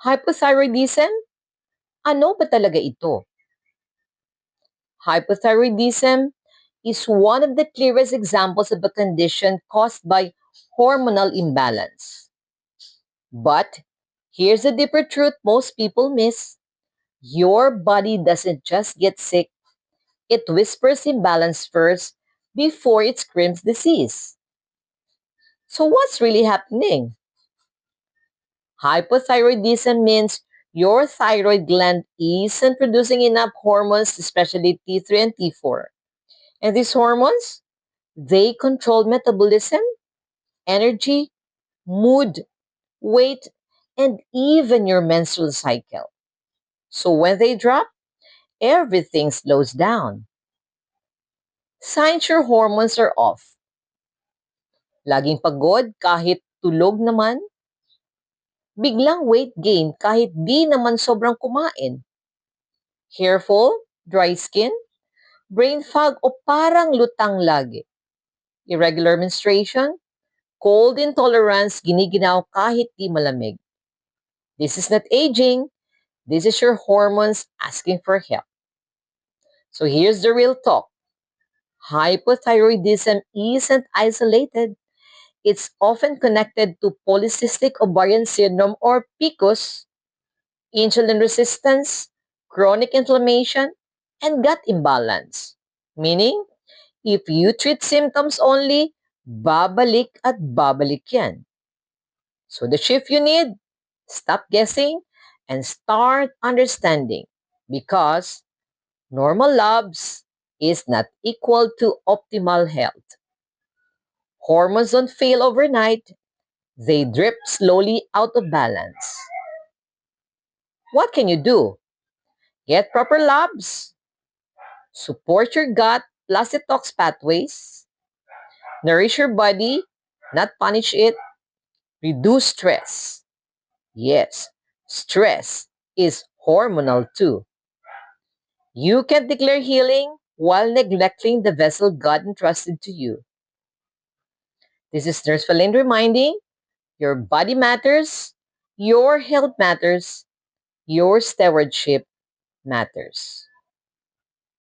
Hypothyroidism? Ano ba talaga ito? Hypothyroidism is one of the clearest examples of a condition caused by hormonal imbalance. But here's the deeper truth most people miss. Your body doesn't just get sick, it whispers imbalance first before it screams disease. So what's really happening? Hypothyroidism means your thyroid gland isn't producing enough hormones, especially T3 and T4. And these hormones, they control metabolism, energy, mood, weight, and even your menstrual cycle. So when they drop, everything slows down. Signs your hormones are off. Laging pagod kahit tulog naman. Biglang weight gain kahit di naman sobrang kumain. Hair fall, dry skin, brain fog o parang lutang lagi. Irregular menstruation, cold intolerance, giniginaw kahit di malamig. This is not aging. This is your hormones asking for help. So here's the real talk. Hypothyroidism isn't isolated. It's often connected to polycystic ovarian syndrome or PCOS, insulin resistance, chronic inflammation, and gut imbalance. Meaning, if you treat symptoms only, babalik at babalik yan. So the shift you need, stop guessing and start understanding because normal labs is not equal to optimal health. Hormones don't fail overnight. They drip slowly out of balance. What can you do? Get proper labs, support your gut plus detox pathways, nourish your body, not punish it, reduce stress. Yes, stress is hormonal too. You can't declare healing while neglecting the vessel God entrusted to you. This is Nurse Falene reminding your body matters, your health matters, your stewardship matters.